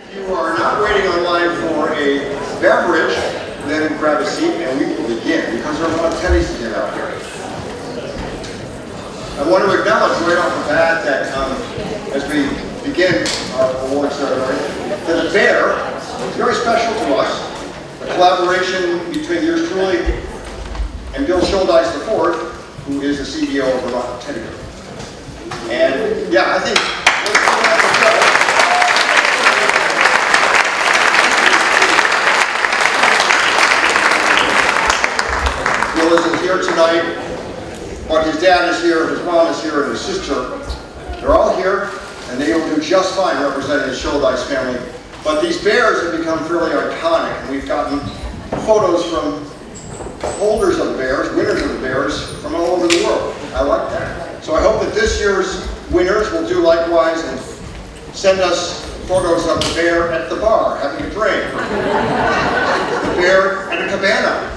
If you are not waiting online for a beverage, then grab a seat and we will begin, because there are a lot of teddies to get out here. I want to acknowledge right off the bat that as we begin our award ceremony, that the bear is very special to us. A collaboration between yours truly and Bill Schuldeis IV, who is the CEO of Vermont Teddy Bear. And yeah, I think Bill isn't here tonight, but his dad is here, his mom is here, and his sister. They're all here, and they will do just fine representing the Schuldeis family. But these bears have become fairly iconic, and we've gotten photos from holders of the bears, winners of the bears, from all over the world. I like that. So I hope that this year's winners will do likewise and send us photos of the bear at the bar, having a drink. The bear at a cabana.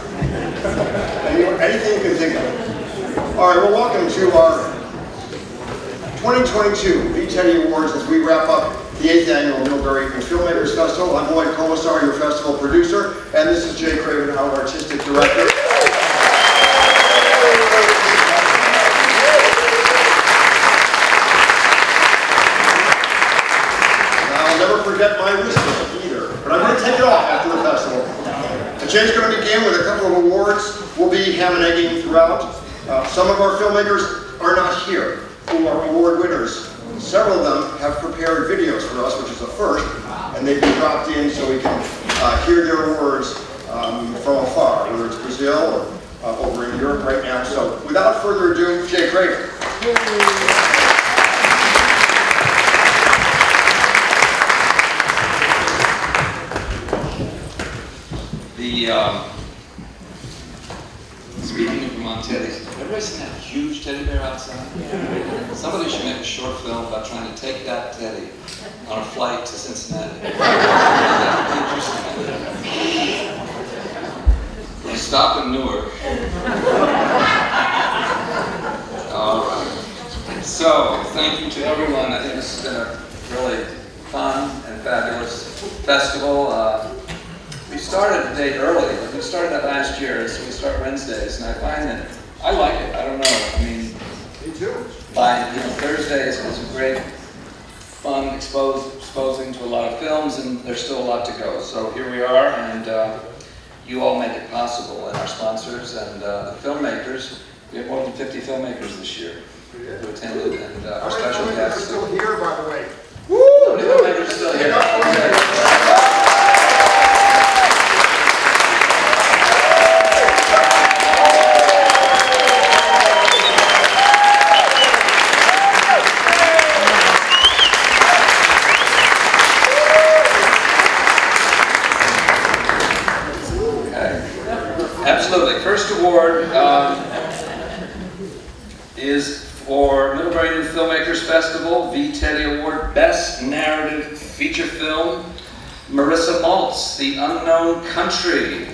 Anything you can think of. All right, well, welcome to our 2022 VTeddy Awards as we wrap up the 8th annual Middlebury Filmmakers Festival. I'm Lloyd Commissar, your festival producer, and this is Jay Craven, our artistic director. Now, I'll never forget my whistle either, but I'm going to take it off after the festival. And Jay's going to begin with a couple of awards. We'll be ham and egging throughout. Some of our filmmakers are not here, who are award winners. Several of them have prepared videos for us, which is a first, and they've been dropped in so we can hear their words from afar, whether it's Brazil or over in Europe right now. So without further ado, Jay Craven. Speaking of Vermont teddies, everybody seen that huge teddy bear outside? Somebody should make a short film about trying to take that teddy on a flight to Cincinnati. You stop in Newark. All right. So, thank you to everyone. I think this has been a really fun and fabulous festival. We started the day early, but we started that last year, so we start Wednesdays, and I find that I like it. I don't know. I mean, Me too. By Thursdays is a great fun exposing to a lot of films, and there's still a lot to go. So here we are, and you all make it possible, and our sponsors and the filmmakers. We have more than 50 filmmakers this year who attended, and our special guests. Still here, by the way. Woo! The filmmakers are still here. Absolutely. First award is for Middlebury New Filmmakers Festival, VTeddy Award, Best Narrative Feature Film, Marissa Maltz, The Unknown Country.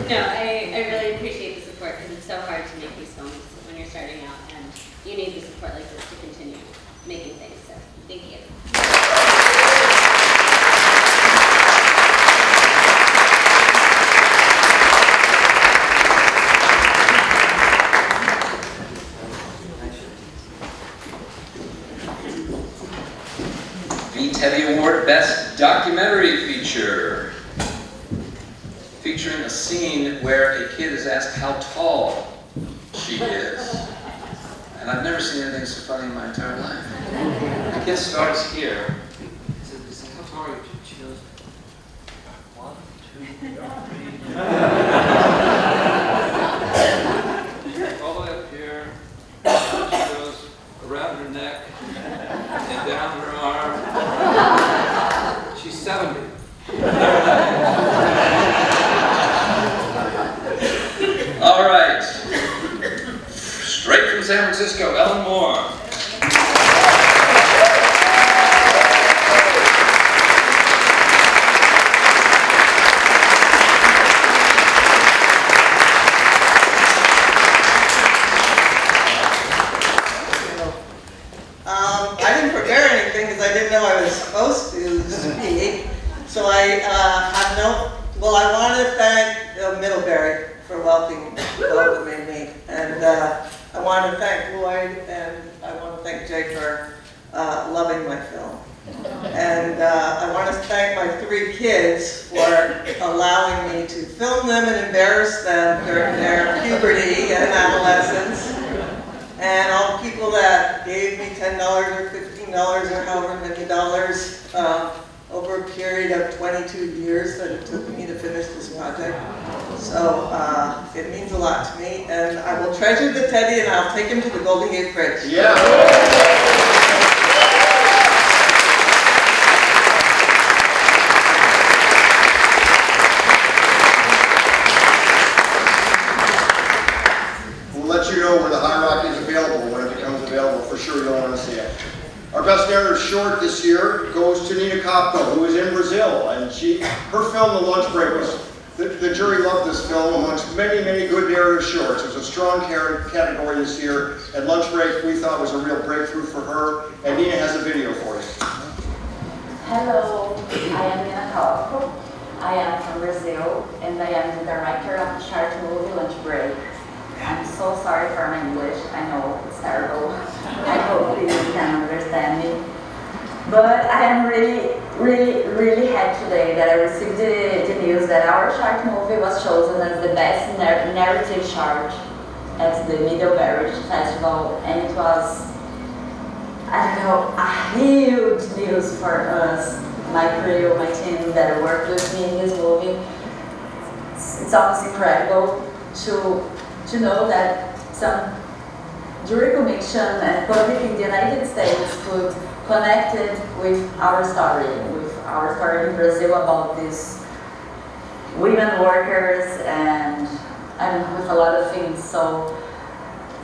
No, I really appreciate the support because it's so hard to make these films when you're starting out, and you need the support like this to continue making things. So thank you. VTeddy Award Best Documentary Feature. Featuring a scene where a kid is asked how tall she is. And I've never seen anything so funny in my entire life. The kid starts here. He says, how tall are you? She goes, 1, 2, 3. All the way up here. She goes around her neck and down her arm. She's 70. All right. Straight from San Francisco, Ellen Moore. I didn't prepare anything because I didn't know I was supposed to speak. So I have no, well, I want to thank Middlebury for welcoming me. And I want to thank Lloyd, and I want to thank Jay for loving my film. And I want to thank my 3 kids for allowing me to film them and embarrass them during their puberty and adolescence. And all the people that gave me $10 or $15 or however many dollars over a period of 22 years that it took me to finish this project. So it means a lot to me, and I will treasure the Teddy, and I'll take him to the Golden Gate Bridge. Yeah. We'll let you know where the High Rock is available when it becomes available. For sure you'll want to see it. Our best narrative short this year goes to Nina Copco, who is in Brazil, and her film, The Lunch Break, was the jury loved this film amongst many, many good narrative shorts. It was a strong category this year, and Lunch Break we thought was a real breakthrough for her. And Nina has a video for you. Hello, I am Nina Copco. I am from Brazil, and I am the director of the short movie Lunch Break. I'm so sorry for my English. I know it's terrible. I hope you can understand me. But I am really happy today that I received the news that our short movie was chosen as the best narrative short at the Middlebury Festival, and it was, I don't know, a huge news for us, my crew, my team that worked with me in this movie. It's almost incredible to know that some jury commission and public in the United States could connect it with our story in Brazil about these women workers and with a lot of things. So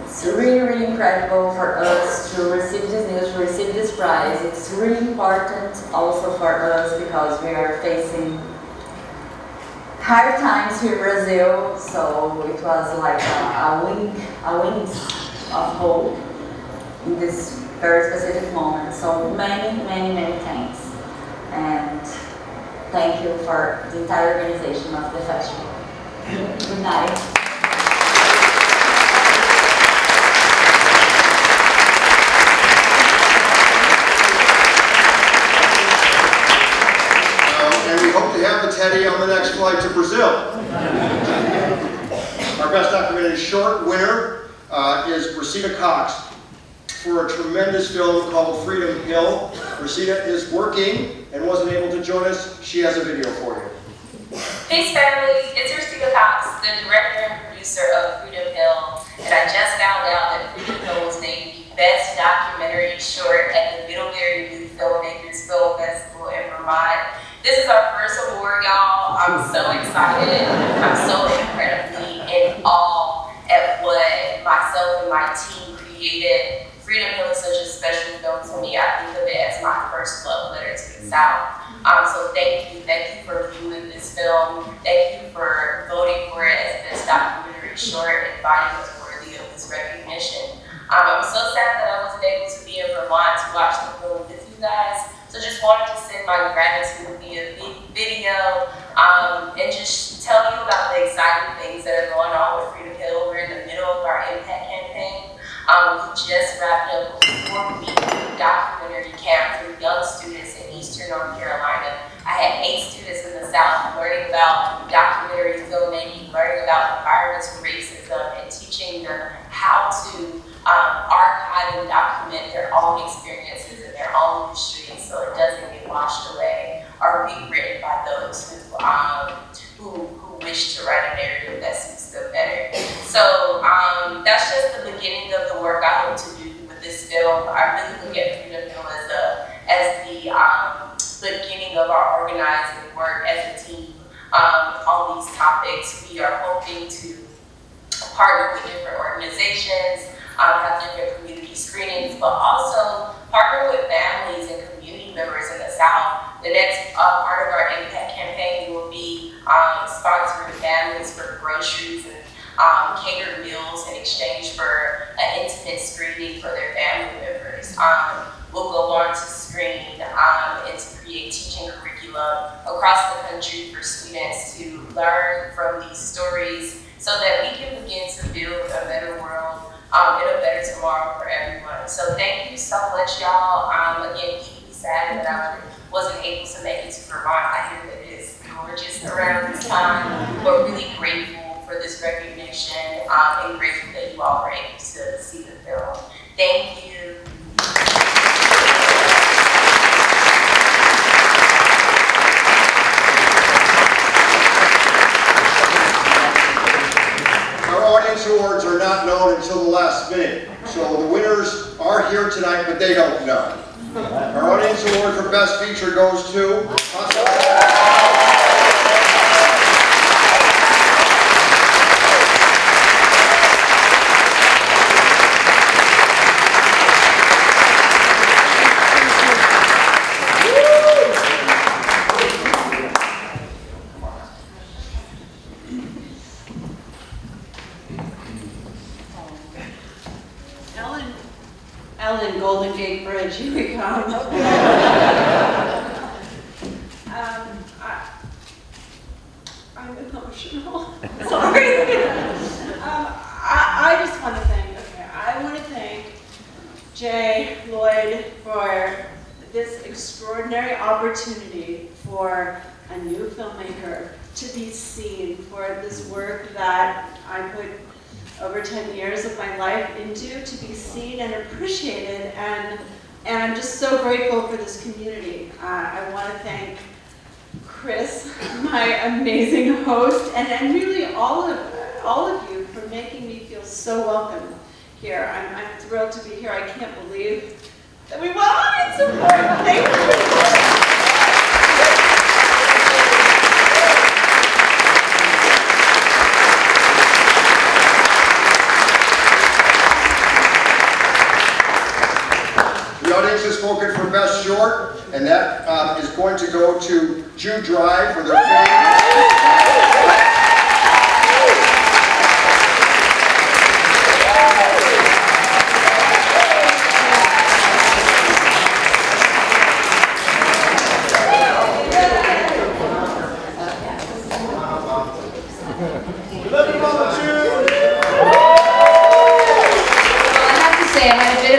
it's really incredible for us to receive this news, to receive this prize. It's really important also for us because we are facing hard times here in Brazil, so it was like a wings of hope in this very specific moment. So many thanks. And thank you for the entire organization of the festival. Good night. And we hope to have the Teddy on the next flight to Brazil. Our best documentary short winner is Racina Cox for a tremendous film called Freedom Hill. Racina is working and wasn't able to join us. She has a video for you. Peace family, it's Racina Cox, the director and producer of Freedom Hill, and I just found out that Freedom Hill was named the best documentary short at the Middlebury Youth Filmmakers Film Festival in Vermont. This is our first award, y'all. I'm so excited. I'm so incredibly in awe at what myself and my team created. Freedom Hill is such a special film to me. I think of it as my first love letter to the South. So thank you for viewing this film. Thank you for voting for it as best documentary short and finding us worthy of this recognition. I'm so sad that I wasn't able to be in Vermont to watch the film with you guys. So just wanted to send my gratitude via video and just tell you about the exciting things that are going on with Freedom Hill. We're in the middle of our impact campaign. We just wrapped up a 4-week documentary camp for young students in Eastern North Carolina. I had 8 students in the South learning about documentary filmmaking, learning about environmental racism, and teaching them how to archive and document their own experiences in their own history so it doesn't get washed away or rewritten by those who wish to write a narrative that suits them better. So that's just the beginning of the work I hope to do with this film. I really look at Freedom Hill as the beginning of our organizing work as a team on these topics. We are hoping to partner with different organizations, have different community screenings, but also partner with families and community members in the South. The next part of our impact campaign will be sponsoring families for groceries and catered meals in exchange for an intimate screening for their family members. We'll go on to screen and to create teaching curriculum across the country for students to learn from these stories so that we can begin to build a better world and a better tomorrow for everyone. So thank you so much, y'all. Again, keep me sad that I wasn't able to make it to Vermont. I hear that it is gorgeous around this time. We're really grateful for this recognition and grateful that you all were able to see the film. Thank you. Audience awards are not known until the last minute. So the winners are here tonight, but they don't know. Our audience award for Best Feature goes to Ellen, Golden Gate Bridge, here we come. I'm emotional. Sorry. I just want to thank Jay Lloyd for this extraordinary opportunity for a new filmmaker to be seen for this work that I put over 10 years of my life into, to be seen and appreciated, and I'm just so grateful for this community. I want to thank Chris, my amazing host, and really all of you for making me feel so welcome here. I'm thrilled to be here. I can't believe that we won audience award. Thank you. The audience has spoken for Best Short, and that is going to go to Jude Drive for their film.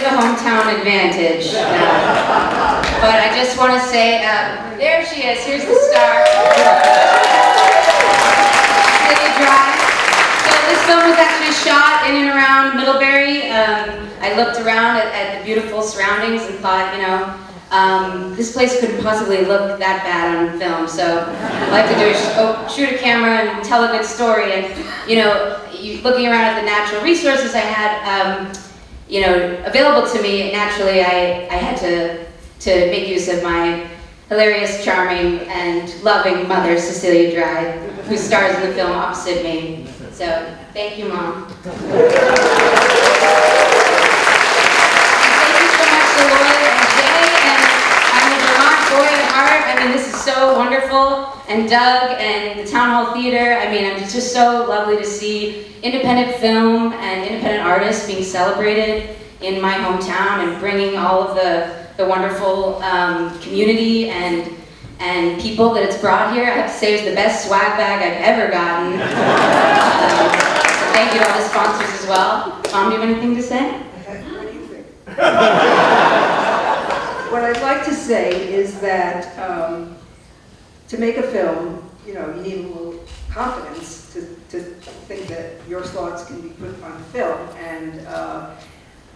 Hometown advantage. But I just want to say, there she is, here's the star. City Drive. So this film was actually shot in and around Middlebury. I looked around at the beautiful surroundings and thought, this place couldn't possibly look that bad on film. So all I have to do is shoot a camera and tell a good story. And, looking around at the natural resources I had, available to me, naturally I had to make use of my hilarious, charming, and loving mother, Cecilia Dry, who stars in the film opposite me. So, thank you, Mom. And thank you so much to Lloyd and Jay, and I'm a Vermont boy at heart. I mean, this is so wonderful, and Doug and the Town Hall Theater. I mean, it's just so lovely to see independent film and independent artists being celebrated in my hometown and bringing all of the wonderful community and people that it's brought here. I have to say it was the best swag bag I've ever gotten. So thank you to all the sponsors as well. Tom, do you have anything to say? What do you think? What I'd like to say is that to make a film, you know, you need a little confidence to think that your thoughts can be put on film. And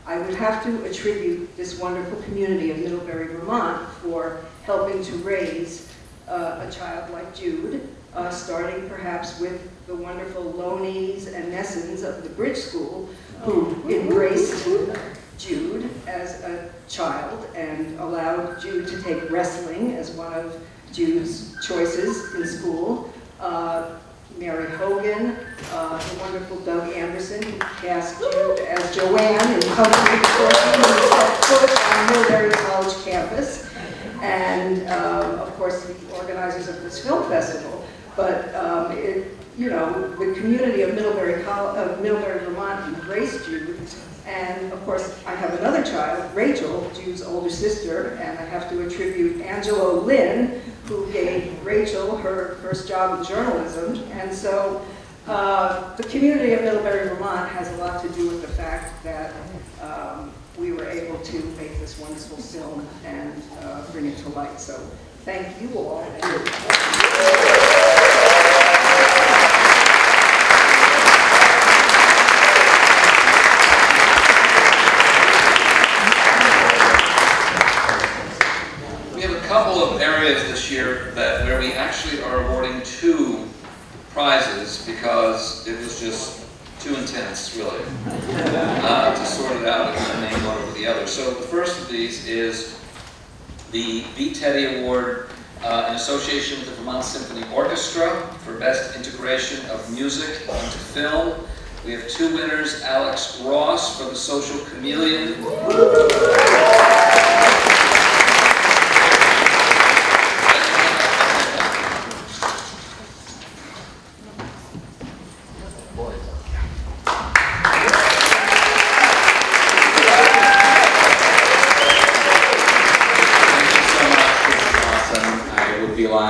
I would have to attribute this wonderful community of Middlebury, Vermont for helping to raise a child like Jude, starting perhaps with the wonderful Loneys and Nessens of the Bridge School, who embraced Jude as a child and allowed Jude to take wrestling as one of Jude's choices in school. Mary Hogan, the wonderful Doug Anderson, who cast Jude as Joanne in Company before she even set foot on Middlebury College campus. And of course, the organizers of this film festival. But you know, the community of Middlebury, Vermont embraced Jude. And of course, I have another child, Rachel, Jude's older sister, and I have to attribute Angelo Lynn, who gave Rachel her first job in journalism. And so the community of Middlebury, Vermont has a lot to do with the fact that we were able to make this wonderful film and bring it to light. So thank you all. Couple of areas this year where we actually are awarding 2 prizes because it was just too intense, really, to sort it out and name one over the other. So the first of these is the VTeddy Award in association with the Vermont Symphony Orchestra for Best Integration of Music into Film. We have 2 winners, Alex Ross for The Social Chameleon.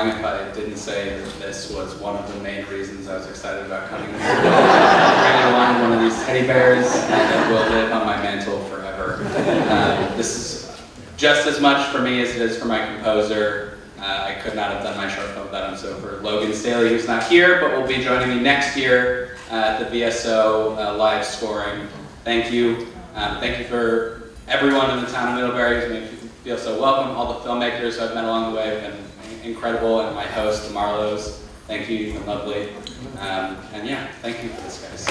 If I didn't say that this was one of the main reasons I was excited about coming here. I really wanted one of these teddy bears, and it will live on my mantle forever. This is just as much for me as it is for my composer. I could not have done my short film without him. So for Logan Staley, who's not here, but will be joining me next year at the VSO live scoring. Thank you. Thank you for everyone in the town of Middlebury who's made me feel so welcome. All the filmmakers who I've met along the way have been incredible, and my host, the Marlows. Thank you, you've been lovely. And yeah, thank you for this, guys.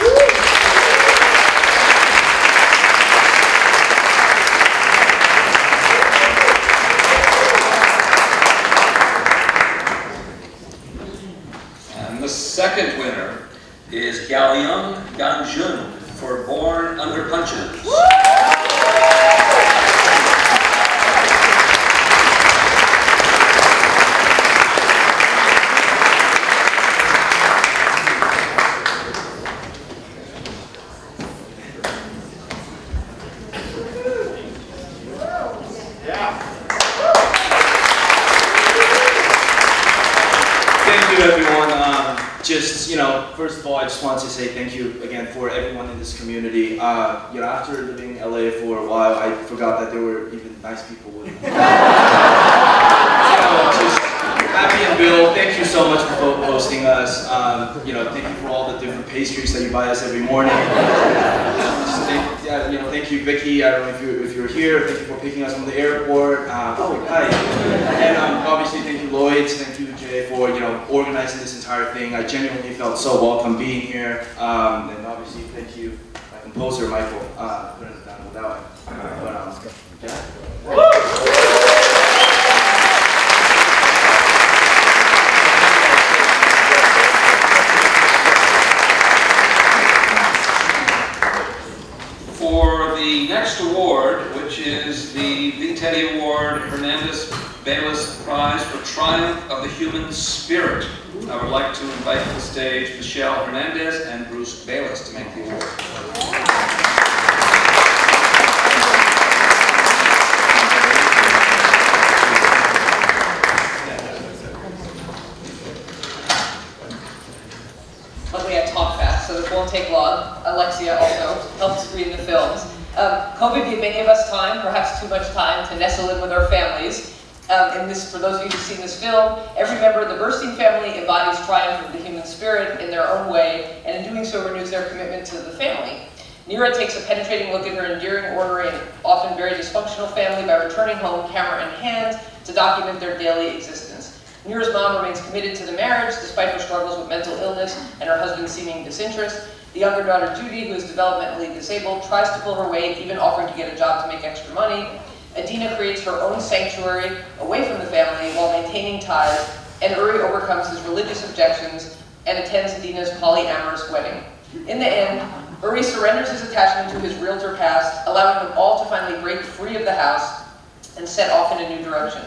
And the second winner is Galyeong Ganjun for Born Under Punches. First of all, I just want to say thank you again for everyone in this community. After living in LA for a while, I forgot that there were even nice people with me. Just Happy and Bill, thank you so much for hosting us. Thank you for all the different pastries that you buy us every morning. Thank you, Vicky. I don't know if you're here. Thank you for picking us from the airport. Hi. And obviously, thank you, Lloyd. Thank you, Jay, for organizing this entire thing. I genuinely felt so welcome being here. And obviously, thank you, my composer, Michael. Couldn't have done without him. For the next award, which is the VTeddy Award Hernandez Bayless Prize for Triumph of the Human Spirit. I would like to invite to the stage Michelle Hernandez and Bruce Bayless to make the award. Luckily I talk fast, so this won't take long. Alexia also helped screen the films. COVID gave many of us time, perhaps too much time, to nestle in with our families. For those of you who've seen this film, every member of the Burstein family embodies triumph of the human spirit in their own way, and in doing so renews their commitment to the family. Nira takes a penetrating look at her endearing, orderly, and often very dysfunctional family by returning home, camera in hand, to document their daily existence. Nira's mom remains committed to the marriage, despite her struggles with mental illness and her husband's seeming disinterest. The younger daughter, Judy, who is developmentally disabled, tries to pull her weight, even offering to get a job to make extra money. Adina creates her own sanctuary away from the family while maintaining ties, and Uri overcomes his religious objections and attends Adina's polyamorous wedding. In the end, Uri surrenders his attachment to his realtor past, allowing them all to finally break free of the house and set off in a new direction.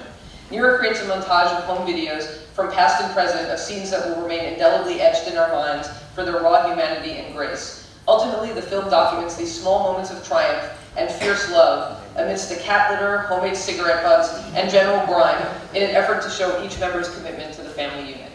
Nira creates a montage of home videos from past and present of scenes that will remain indelibly etched in our minds for their raw humanity and grace. Ultimately, the film documents these small moments of triumph and fierce love amidst the cat litter, homemade cigarette butts, and general grime in an effort to show each member's commitment to the family unit.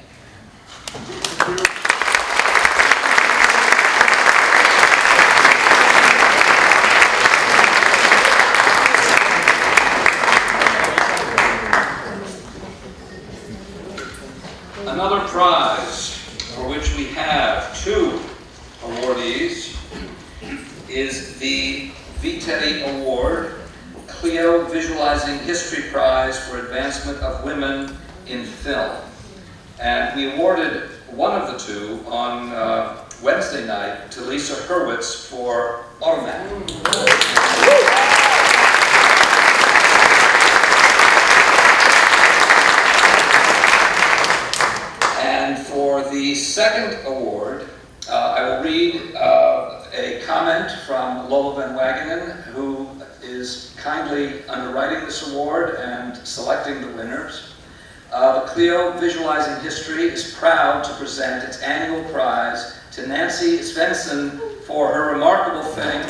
Another prize, for which we have 2 awardees, is the VTeddy Award, Cleo Visualizing History Prize for Advancement of Women in Film. And we awarded one of the 2 on Wednesday night to Lisa Hurwitz for Automatic. And for the second award, I will read a comment from Lola Van Wagenen, who is kindly underwriting this award and selecting the winners. The Cleo Visualizing History is proud to present its annual prize to Nancy Svensson for her remarkable film.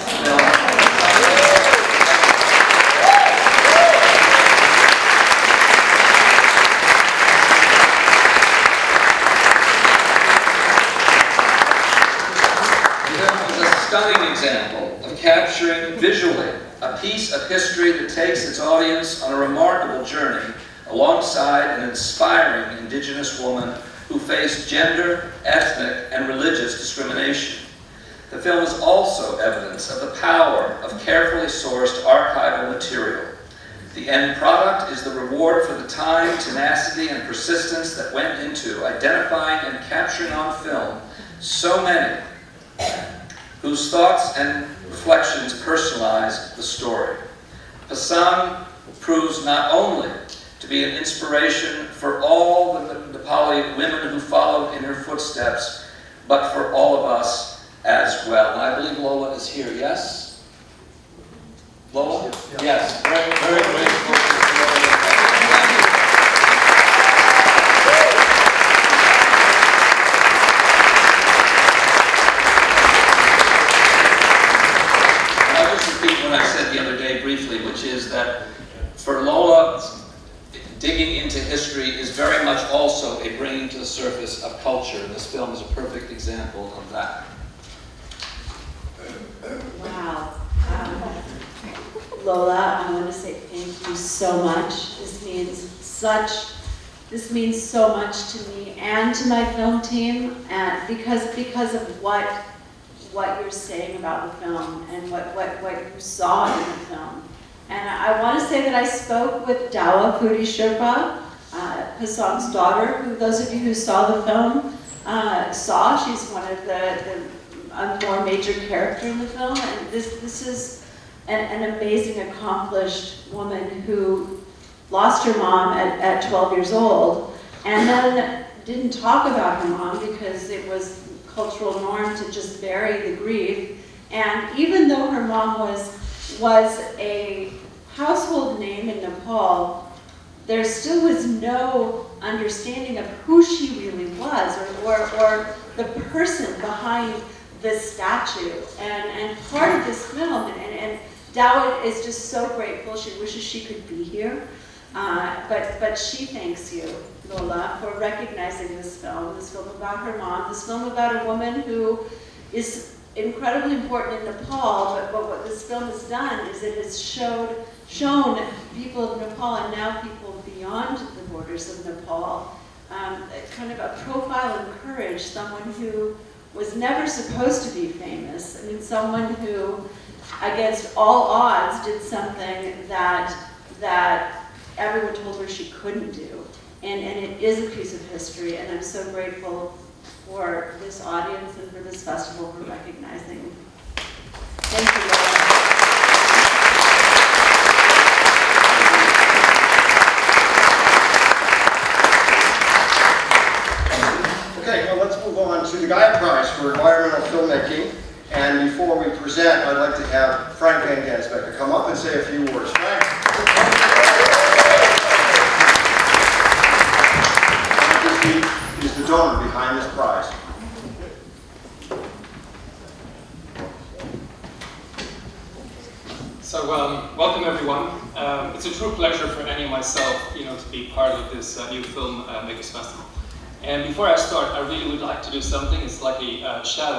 Stunning example of capturing visually a piece of history that takes its audience on a remarkable journey alongside an inspiring Indigenous woman who faced gender, ethnic, and religious discrimination. The film is also evidence of the power of carefully sourced archival material. The end product is the reward for the time, tenacity, and persistence that went into identifying and capturing on film so many whose thoughts and reflections personalize the story. Pasang proves not only to be an inspiration for all the Nepali women who followed in her footsteps, but for all of us as well. And I believe Lola is here, yes? Lola? Yes. Very, very grateful. What I said the other day briefly, which is that for Lola, digging into history is very much also a bringing to the surface of culture. This film is a perfect example of that. Wow. Lola, I want to say thank you so much. This means so much to me and to my film team, and because of what you're saying about the film and what you saw in the film. And I want to say that I spoke with Dawa Puri Sherpa, Pasang's daughter, who those of you who saw the film saw. She's one of the more major character in the film. And this is an amazing, accomplished woman who lost her mom at 12 years old and then didn't talk about her mom because it was cultural norm to just bury the grief. And even though her mom was a household name in Nepal, there still was no understanding of who she really was, or the person behind the statue. And part of this film, and Dowd is just so grateful. She wishes she could be here. But she thanks you, Lola, for recognizing this film about her mom, this film about a woman who is incredibly important in Nepal, but what this film has done is it has shown people of Nepal, and now people beyond the borders of Nepal, kind of a profile and courage, someone who was never supposed to be famous. I mean, someone who, against all odds, did something that everyone told her she couldn't do. And it is a piece of history, and I'm so grateful for this audience and for this festival for recognizing. Thank you, Laura. Okay, well, let's move on to the Gaia Prize for Environmental Filmmaking. And before we present, I'd like to have Frank Van Gansbeck to come up and say a few words. Frank? He's the donor behind this prize. So, welcome everyone. It's a true pleasure for Annie and myself, to be part of this new Film Makers Festival. And before I start, I really would like to do something. It's like a shout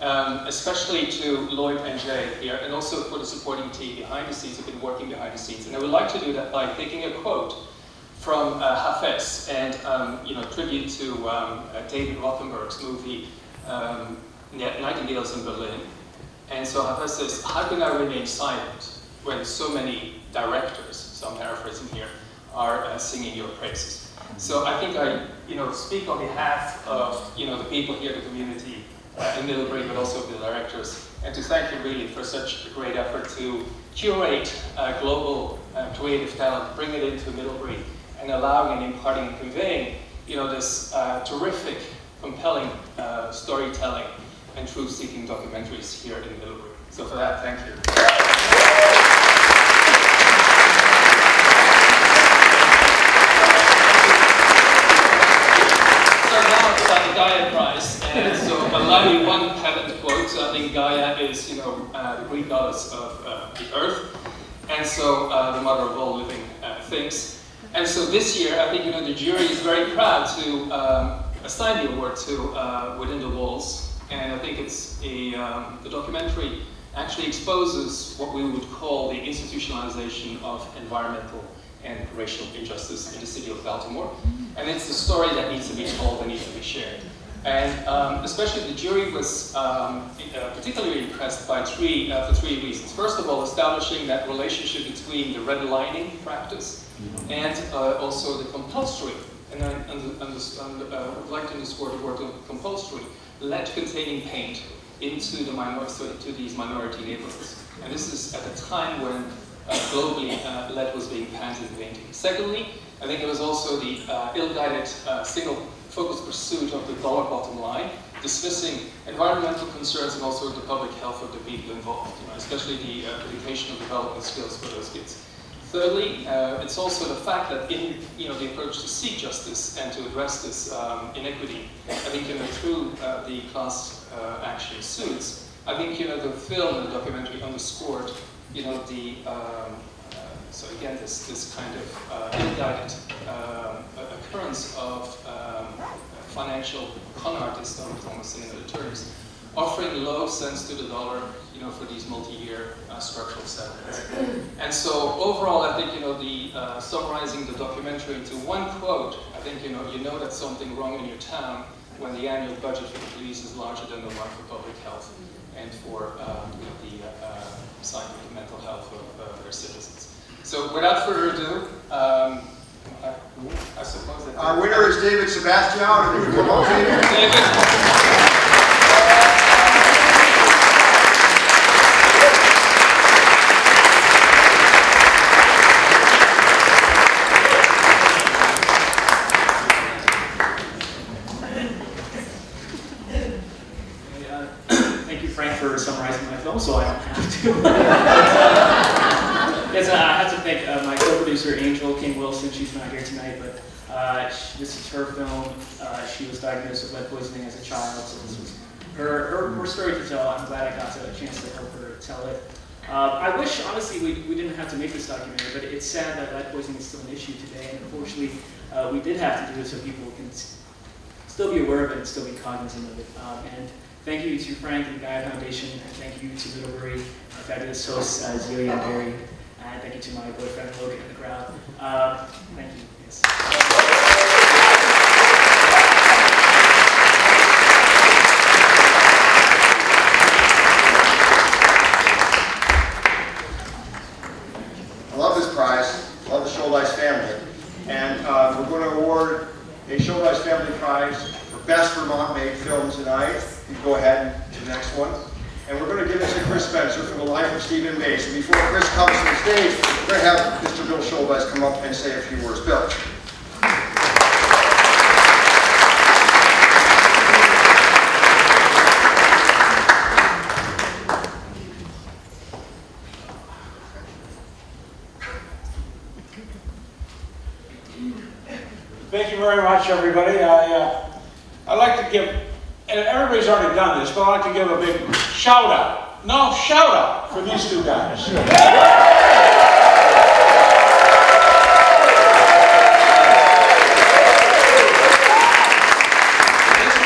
out, especially to Lloyd and Jay here, and also for the supporting team behind the scenes who've been working behind the scenes. And I would like to do that by taking a quote from Hafez, and tribute to David Rothenberg's movie Nightingales in Berlin. And so Hafez says, "How can I remain silent when so many directors," so I'm paraphrasing here, "are singing your praises?" So I think I speak on behalf of the people here, the community in Middlebury, but also the directors, and to thank you really for such a great effort to curate global creative talent, bring it into Middlebury, and allowing and imparting and conveying, this terrific, compelling storytelling and truth-seeking documentaries here in Middlebury. So for that, thank you. So now it's about the Gaia Prize, and so allow me one patent quote. So I think Gaia is, the Greek goddess of the earth, and so the mother of all living things. And so this year, I think the jury is very proud to assign the award to Within the Walls, and I think it's the documentary actually exposes what we would call the institutionalization of environmental and racial injustice in the city of Baltimore, and it's the story that needs to be told and needs to be shared. And especially the jury was particularly impressed by for three reasons. First of all, establishing that relationship between the redlining practice and also the compulsory, and I would like to underscore the word compulsory, lead-containing paint into these minority neighborhoods. And this is at a time when globally lead was being banned in painting. Secondly, I think it was also the ill-guided single-focused pursuit of the dollar bottom line, dismissing environmental concerns and also the public health of the people involved, especially the educational development skills for those kids. Thirdly, it's also the fact that in the approach to seek justice and to address this inequity, I think through the class action suits, I think the film and the documentary underscored so again this kind of ill-guided occurrence of financial con artists, almost in the terms, offering low cents to the dollar, for these multi-year structural settlements. And so overall, I think, the summarizing the documentary into one quote, I think, you know that's something wrong in your town when the annual budget for the police is larger than the one for public health and for the psychic and mental health of their citizens. So without further ado, I suppose that... Our winner is David Sebastian. If you come up, David. Thank you, Frank, for summarizing my film, so I don't have to. Yes, I have to thank my co-producer, Angel King Wilson. She's not here tonight, but this is her film. She was diagnosed with lead poisoning as a child, so this was her story to tell. I'm glad I got a chance to help her tell it. I wish, honestly, we didn't have to make this documentary, but it's sad that lead poisoning is still an issue today, and unfortunately, we did have to do it so people can still be aware of it and still be cognizant of it. And thank you to Frank and the Gaia Foundation, and thank you to Middlebury, our fabulous hosts, Zoe and Barry, and thank you to my boyfriend Logan in the crowd. Thank you. Yes. I love this prize, love the Schuldeis family, and we're going to award a Schuldeis Family Prize for Best Vermont-made film tonight. You go ahead to the next one. And we're going to give it to Chris Spencer for The Life of Stephen Bates. And before Chris comes to the stage, we're going to have Mr. Bill Schuldeis come up and say a few words. Bill. Thank you very much, everybody. I'd like to give, and everybody's already done this, but I'd like to give a big shout out. No, shout out for these two guys. This is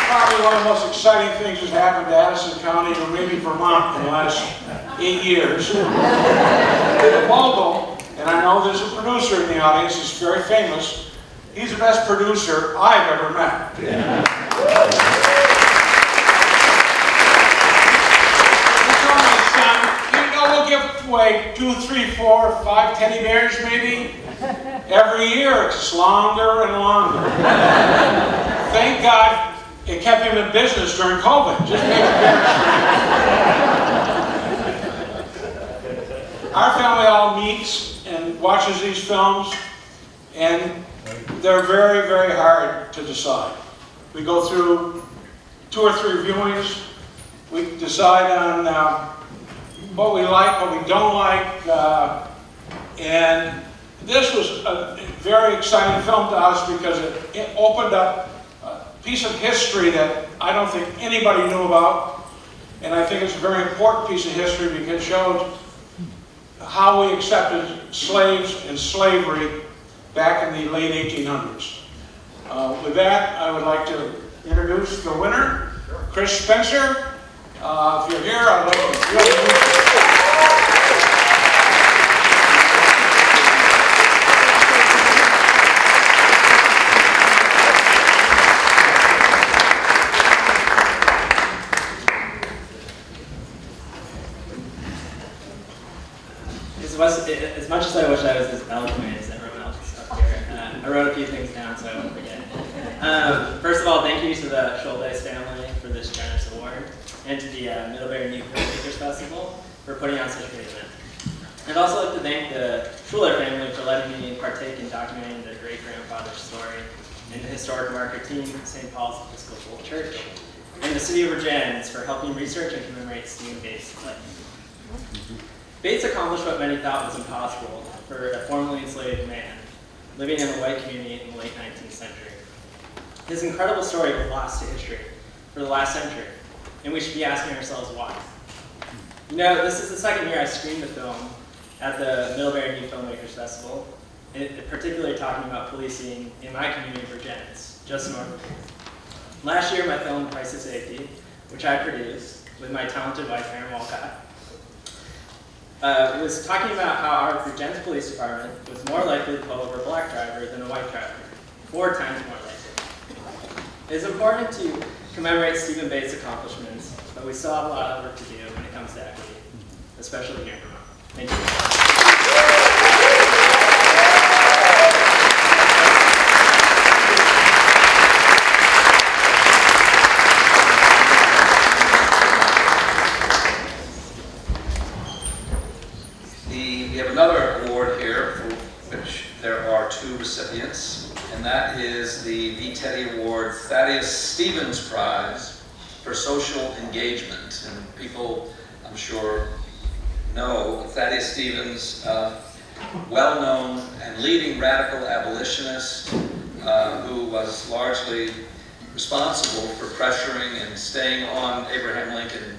probably one of the most exciting things that's happened to Addison County, or maybe Vermont, in the last 8 years. Waldo, and I know there's a producer in the audience who's very famous. He's the best producer I've ever met. Yeah. You know, we'll give away 2, 3, 4, 5 teddy bears maybe. Every year it's longer and longer. Thank God it kept him in business during COVID. Just make it Our family all meets and watches these films, and they're very, very hard to decide. We go through 2 or 3 viewings. We decide on what we like, what we don't like. And this was a very exciting film to us because it opened up a piece of history that I don't think anybody knew about. And I think it's a very important piece of history because it showed how we accepted slaves and slavery back in the late 1800s. With that, I would like to introduce the winner, Chris Spencer. If you're here, I'd like to introduce As much as I wish I was as eloquent as everyone else up here, I wrote a few things down so I won't forget. First of all, thank you to the Schuldeis family for this generous award, and to the Middlebury New Filmmakers Festival for putting on such a great event. I'd also like to thank the Schuler family for letting me partake in documenting their great-grandfather's story, and the historic marker team, St. Paul's Episcopal Church, and the City of Virgins for helping research and commemorate Stephen Bates' life. Bates accomplished what many thought was impossible for a formerly enslaved man living in a white community in the late 19th century. His incredible story was lost to history for the last century, and we should be asking ourselves why. You know, this is the second year I screened the film at the Middlebury New Filmmakers Festival, and particularly talking about policing in my community of Virgins, just north of me. Last year, my film, Price of Safety, which I produced with my talented wife, Erin Walcott, was talking about how our Virginia Police Department was more likely to pull over a black driver than a white driver, 4 times more likely. It is important to commemorate Stephen Bates' accomplishments, but we still have a lot of work to do when it comes to equity, especially here in Vermont. Thank you. We have another award here for which there are 2 recipients, and that is the VTeddy Awards Thaddeus Stevens Prize for Social Engagement. And people, I'm sure, know Thaddeus Stevens well-known and leading radical abolitionist who was largely responsible for pressuring and staying on Abraham Lincoln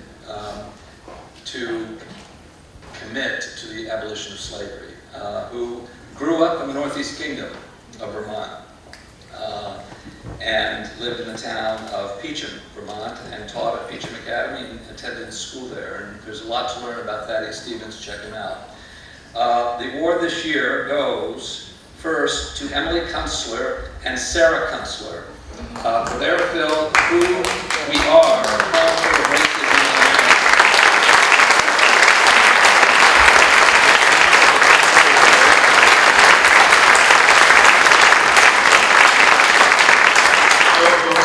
to commit to the abolition of slavery, who grew up in the Northeast Kingdom of Vermont and lived in the town of Peacham, Vermont, and taught at Peacham Academy and attended school there. And there's a lot to learn about Thaddeus Stevens. Check him out. The award this year goes first to Emily Kunstler and Sarah Kunstler for their film, Who We Are, Culture of Racism in America.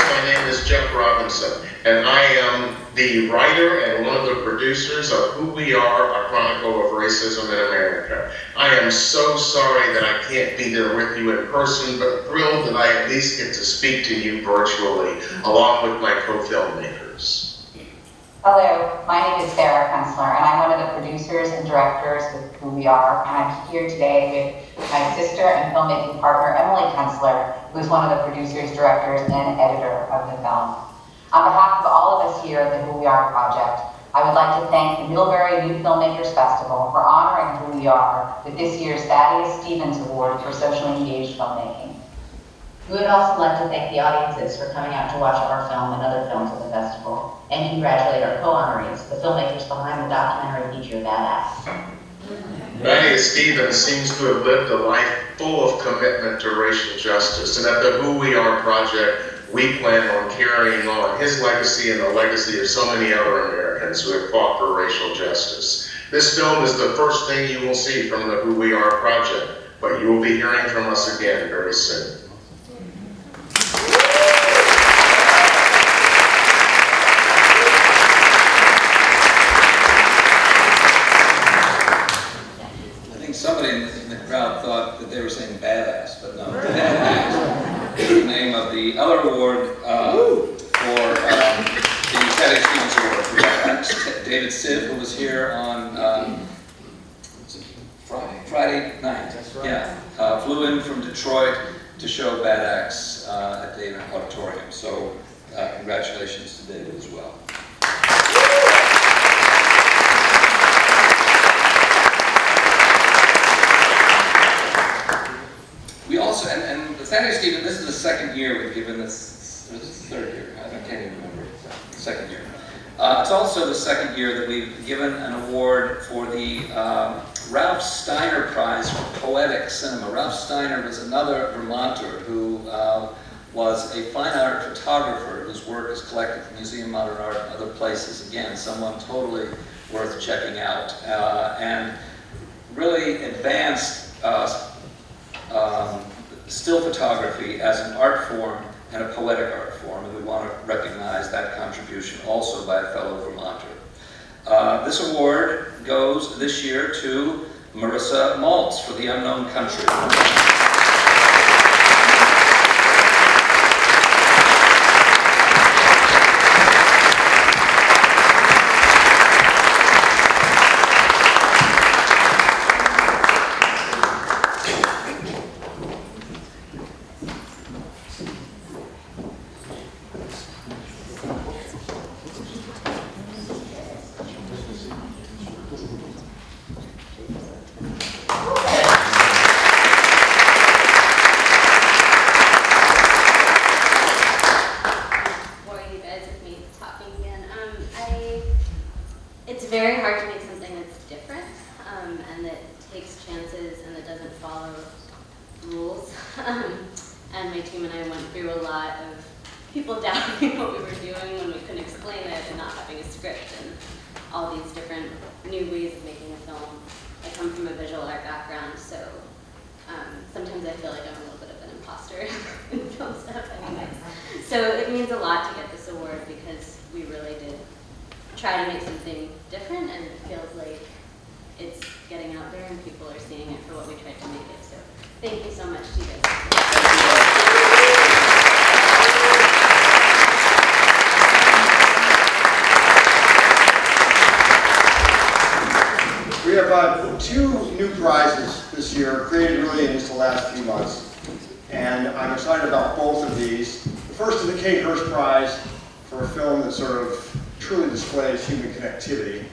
My name is Jeff Robinson, and I am the writer and one of the producers of Who We Are, A Chronicle of Racism in America. I am so sorry that I can't be there with you in person, but thrilled that I at least get to speak to you virtually, along with my co-filmmakers. Hello, my name is Sarah Kessler, and I'm one of the producers and directors with Who We Are, and I'm here today with my sister and filmmaking partner, Emily Kessler, who's one of the producers, directors, and editor of the film. On behalf of all of us here at the Who We Are project, I would like to thank the Middlebury Youth Filmmakers Festival for honoring Who We Are with this year's Thaddeus Stevens Award for Socially Engaged Filmmaking. We would also like to thank the audiences for coming out to watch our film and other films at the festival, and congratulate our co-honorees, the filmmakers behind the documentary feature Badass. Thaddeus Stevens seems to have lived a life full of commitment to racial justice, and at the Who We Are project, we plan on carrying on his legacy and the legacy of so many other Americans who have fought for racial justice. This film is the first thing you will see from the Who We Are project, but you will be hearing from us again very soon. Somebody in the crowd thought that they were saying badass, but no, badass is the name of the other award for the Thaddeus Stevens Award for badass. David Siv, who was here on Friday night, that's right. Yeah, flew in from Detroit to show Badass at the auditorium. So congratulations to David as well. We also, and the Thaddeus Stevens, this is the second year we've given this, or is this the third year? I can't even remember. Second year. It's also the second year that we've given an award for the Ralph Steiner Prize for Poetic Cinema. Ralph Steiner was another Vermonter who was a fine art photographer whose work is collected from Museum of Modern Art and other places. Again, someone totally worth checking out. And really advanced still photography as an art form and a poetic art form, and we want to recognize that contribution also by a fellow Vermonter. This award goes this year to Marissa Maltz for The Unknown Country. have two new prizes this year, created really in just the last few months. And I'm excited about both of these. The first is the Kate Hurst Prize for a film that sort of truly displays human connectivity.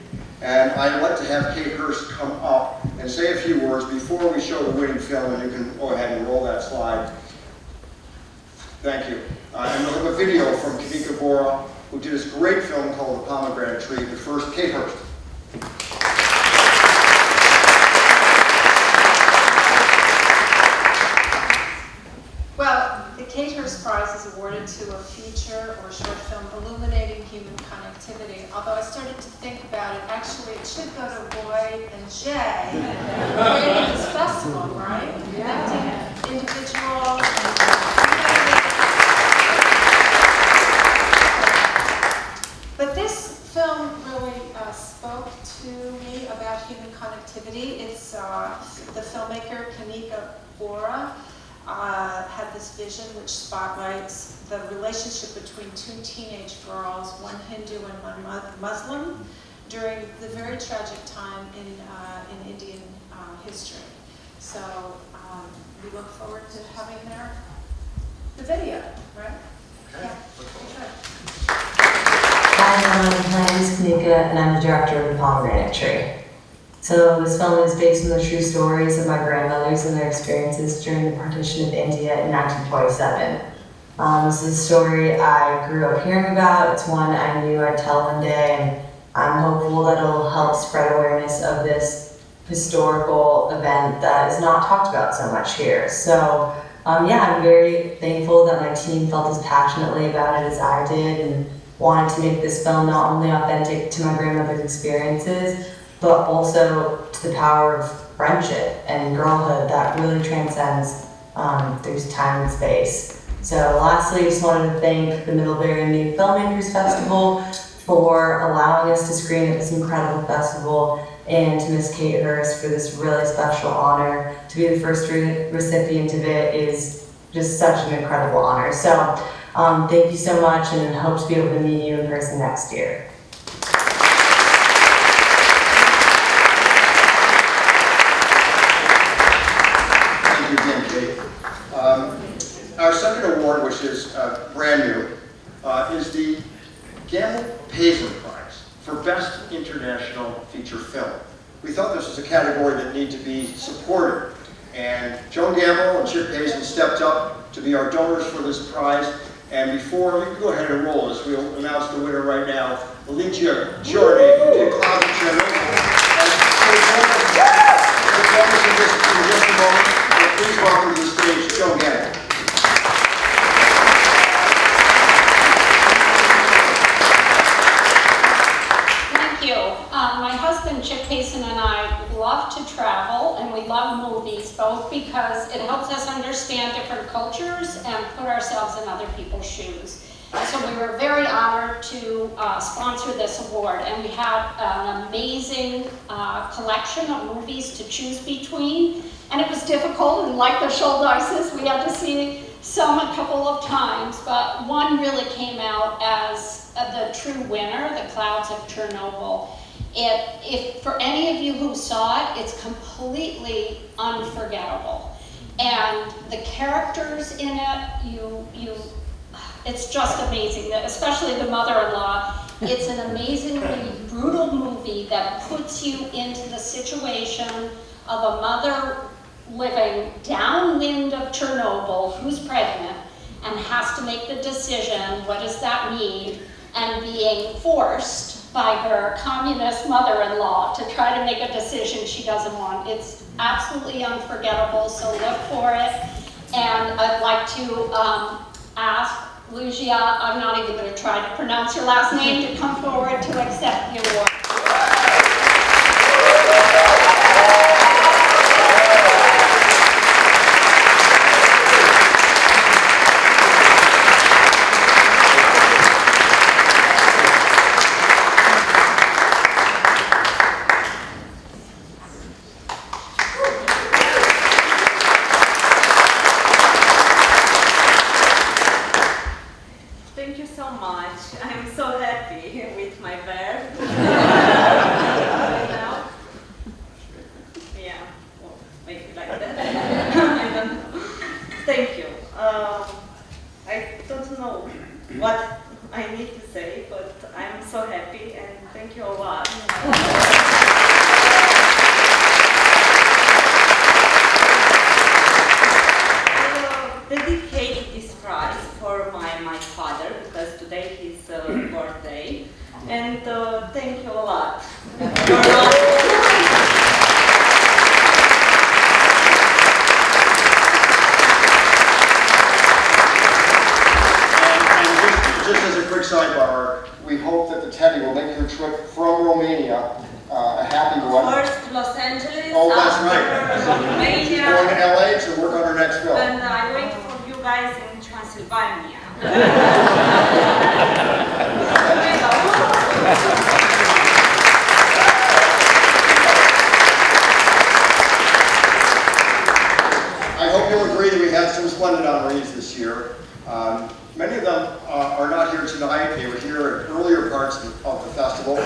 And I'd like to have Kate Hurst come up and say a few words before we show the winning film, and you can go ahead and roll that slide. Thank you. And we'll have a video from Kanika Bora, who did this great film called The Pomegranate Tree, but first, Kate Hurst. Well, the Kate Hurst Prize is awarded to a feature or short film illuminating human connectivity. Although I started to think about it, actually it should go to Lloyd and Jay creating this festival, right? Connecting individuals. But this film really spoke to me about human connectivity. It's the filmmaker Kanika Bora had this vision which spotlights the relationship between two teenage girls, one Hindu and one Muslim, during the very tragic time in Indian history. So we look forward to having the video, right? Okay. Yeah. Hi everyone, my name is Kanika and I'm the director of The Pomegranate Tree. So this film is based on the true stories of my grandmothers and their experiences during the partition of India in 1947. This is a story I grew up hearing about. It's one I knew I'd tell one day, and I'm hopeful that it'll help spread awareness of this historical event that is not talked about so much here. So yeah, I'm very thankful that my team felt as passionately about it as I did and wanted to make this film not only authentic to my grandmother's experiences, but also to the power of friendship and girlhood that really transcends through time and space. So lastly, I just wanted to thank the Middlebury New Filmmakers Festival for allowing us to screen at this incredible festival, and to Miss Kate Hurst for this really special honor. To be the first recipient of it is just such an incredible honor. So thank you so much, and hope to be able to meet you in person next year. Our second award, which is brand new, is the Gamble-Paisley Prize for Best International Feature Film. We thought this was a category that needed to be supported, and Joan Gamble and Chip Paisley stepped up to be our donors for this prize. And before we go ahead and roll this, we'll announce the winner right now, Lindsey Cross, who did Clouds of Chernobyl. In just a moment, please welcome to the stage Joan Gamble. Thank you. My husband Chip Payson and I love to travel, and we love movies, both because it helps us understand different cultures and put ourselves in other people's shoes. So we were very honored to sponsor this award, and we had an amazing collection of movies to choose between, and it was difficult, and like the Schuldices, we had to see some a couple of times, but one really came out as the true winner, The Clouds of Chernobyl. If for any of you who saw it, it's completely unforgettable. And the characters in it, it's just amazing, especially the mother-in-law. It's an amazingly brutal movie that puts you into the situation of a mother living downwind of Chernobyl, who's pregnant, and has to make the decision, what does that mean, and being forced by her communist mother-in-law to try to make a decision she doesn't want. It's absolutely unforgettable, so look for it. And I'd like to ask Lucia, I'm not even going to try to pronounce your last name, to come forward to accept the award. Thank you so much. I'm so happy with my bear. a lot. Just as a quick sidebar, we hope that the Teddy will make your trip from Romania a happy one. First Los Angeles. Oh, that's right. Romania. She's going to LA to work on her next film. And I'm waiting for you guys in Transylvania. I hope you'll agree that we had some splendid honorees this year. Many of them are not here tonight. They were here at earlier parts of the festival.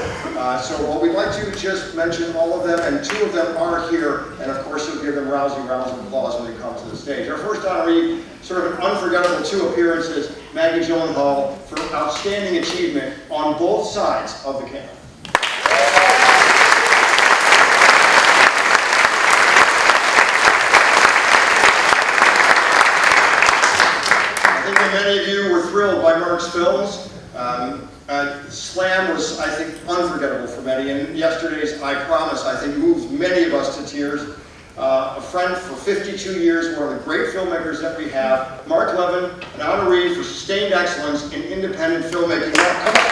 So we'd like to just mention all of them, and two of them are here, and of course you'll give them rousing rounds of applause when they come to the stage. Our first honoree, sort of an unforgettable 2 appearances, Maggie Gyllenhaal, for outstanding achievement on both sides of the camera. Many of you were thrilled by Mark's films. Slam was, I think, unforgettable for many, and yesterday's I Promise, I think, moved many of us to tears. A friend for 52 years, one of the great filmmakers that we have, Mark Levin, an honoree for sustained excellence in independent filmmaking. Mark, come on.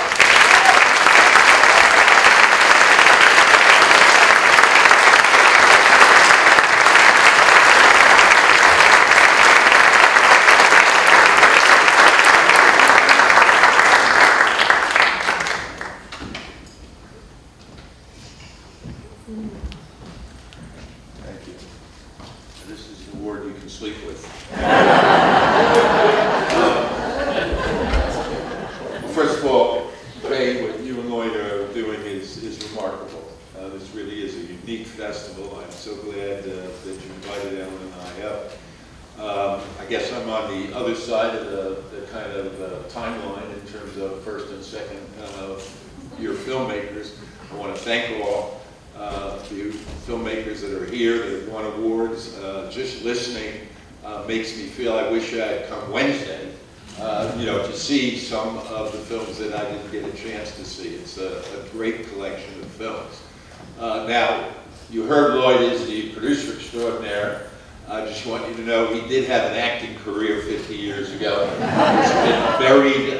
First of all, Ray, what you and Lloyd are doing is remarkable. This really is a unique festival. I'm so glad that you invited Ellen and I up. I guess I'm on the other side of the kind of timeline in terms of first and second year filmmakers. I want to thank all the filmmakers that are here, that have won awards. Just listening makes me feel I wish I had come Wednesday, to see some of the films that I didn't get a chance to see. It's a great collection of films. Now, you heard Lloyd is the producer extraordinaire. I just want you to know he did have an acting career 50 years ago. He's been buried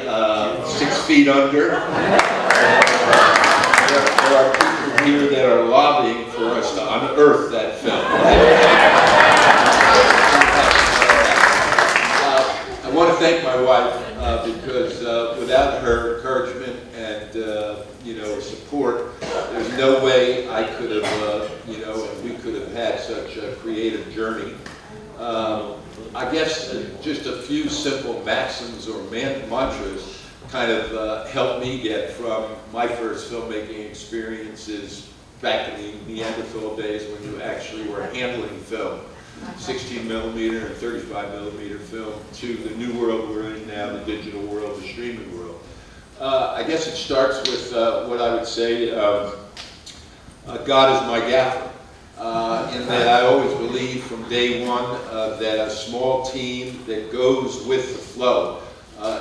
6 feet under. There are people here that are lobbying for us to unearth that film. I want to thank my wife because without her encouragement and support, there's no way I could have, and we could have had such a creative journey. I guess just a few simple maxims or mantras kind of helped me get from my first filmmaking experiences back in the Neanderthal days when you actually were handling film. 16 millimeter and 35 millimeter film to the new world we're in now, the digital world, the streaming world. I guess it starts with what I would say, God is my gaffer. In that I always believe from day one that a small team that goes with the flow.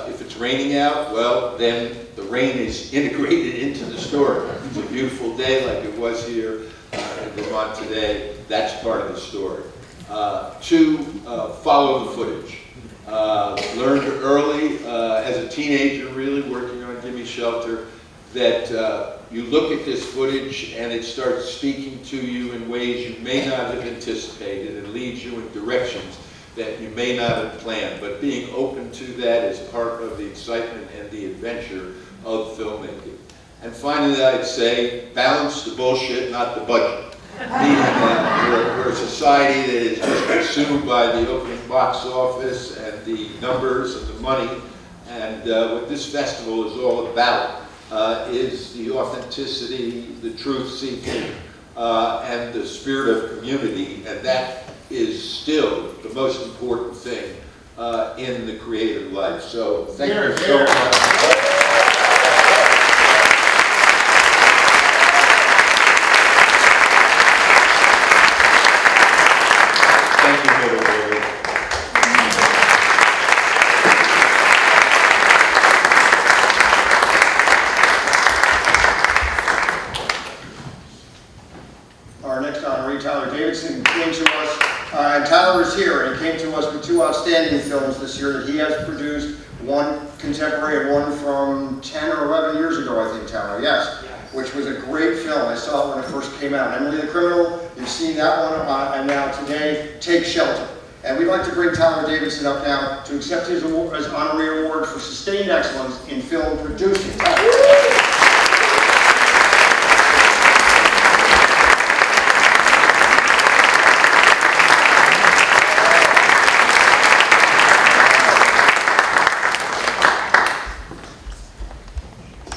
If it's raining out, well, then the rain is integrated into the story. If it's a beautiful day like it was here in Vermont today, that's part of the story. 2, follow the footage. Learned early, as a teenager really, working on Gimme Shelter, that you look at this footage and it starts speaking to you in ways you may not have anticipated and leads you in directions that you may not have planned. But being open to that is part of the excitement and the adventure of filmmaking. And finally, I'd say, balance the bullshit, not the budget. We're a society that is just consumed by the opening box office and the numbers and the money. And what this festival is all about is the authenticity, the truth-seeking, and the spirit of community. And that is still the most important thing in the creative life. So thank you so much. Davidson came to us, and Tyler is here, and he came to us with 2 outstanding films this year that he has produced, one contemporary and one from 10 or 11 years ago, I think, Tyler, yes, which was a great film. I saw it when it first came out. Emily the Criminal, you've seen that one, and now today, Take Shelter. And we'd like to bring Tyler Davidson up now to accept his honorary award for sustained excellence in film producing.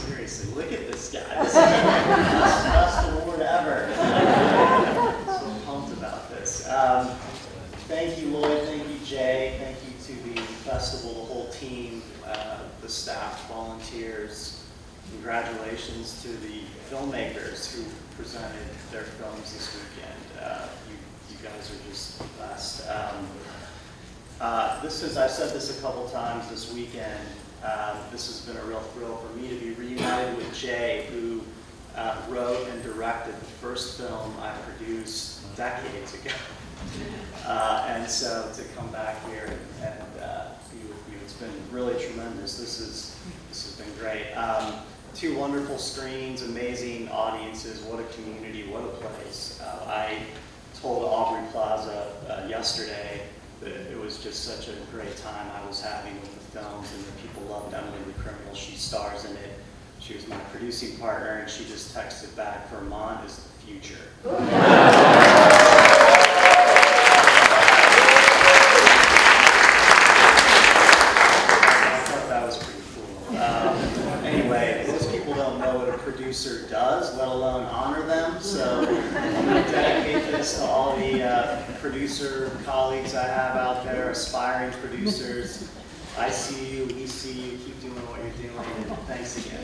Seriously, look at this guy. This is the best award ever. I'm so pumped about this. Thank you, Lloyd. Thank you, Jay. Thank you to the festival, the whole team, the staff, volunteers. Congratulations to the filmmakers who presented their films this weekend. You guys are just the best. I've said this a couple times this weekend. This has been a real thrill for me to be reunited with Jay, who wrote and directed the first film I produced decades ago. And so to come back here and be with you, it's been really tremendous. This has been great. 2 wonderful screens, amazing audiences. What a community, what a place. I told Aubrey Plaza yesterday that it was just such a great time I was having with the films, and the people loved Emily the Criminal. She stars in it. She was my producing partner, and she just texted back, Vermont is the future. Anyway, most people don't know what a producer does, let alone honor them. So I'm going to dedicate this to all the producer colleagues I have out there, aspiring producers. I see you, we see you, keep doing what you're doing, and thanks again.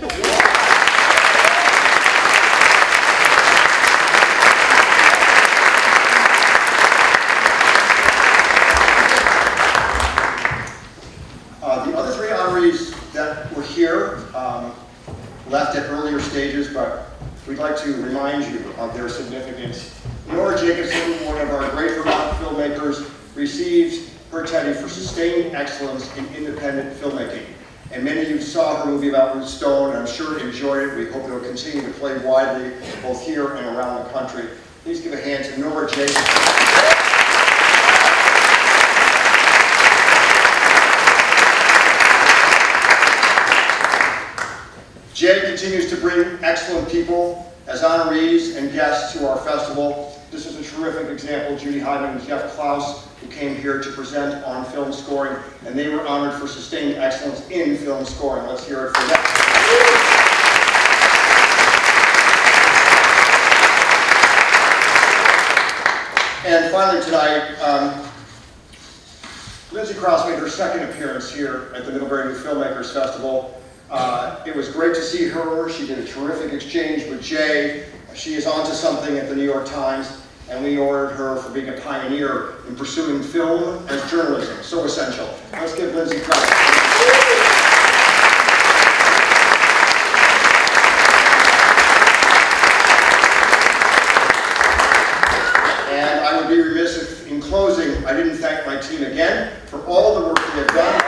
The other 3 honorees that were here left at earlier stages, but we'd like to remind you of their significance. Nora Jacobson, one of our great Vermont filmmakers, received her Teddy for sustained excellence in independent filmmaking. And many of you saw her movie about Ruth Stone, and I'm sure enjoyed it. We hope it will continue to play widely, both here and around the country. Please give a hand to Nora Jacobson. Jay continues to bring excellent people as honorees and guests to our festival. This is a terrific example. Judy Hyman and Jeff Klaus, who came here to present on film scoring, and they were honored for sustained excellence in film scoring. Let's hear it for them. And finally tonight, Lindsey Cross made her second appearance here at the Middlebury Youth Filmmakers Festival. It was great to see her. She did a terrific exchange with Jay. She is onto something at the New York Times, and we honored her for being a pioneer in pursuing film as journalism, so essential. Let's give Lindsey credit. And I would be remiss if, in closing, I didn't thank my team again for all the work they have done.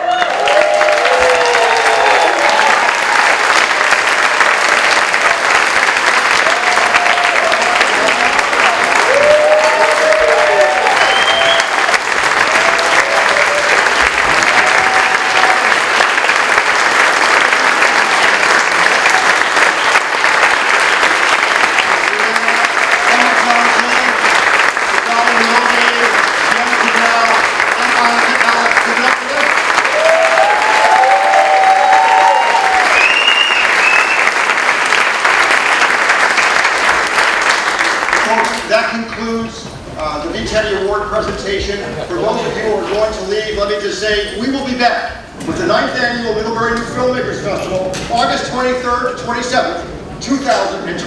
That concludes the VTeddy Award presentation. For those of you who are going to leave, let me just say, we will be back with the 9th Annual Middlebury Youth Filmmakers Festival, August 23rd to 27th, 2023.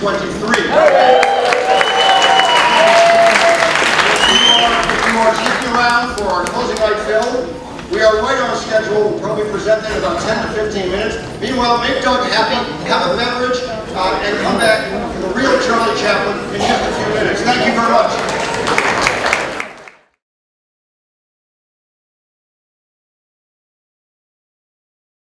If you are sticking around for our closing night film, we are right on schedule. We'll probably present in about 10 to 15 minutes. Meanwhile, make Doug happy, have a beverage, and come back for the real Charlie Chaplin in just a few minutes. Thank you very much.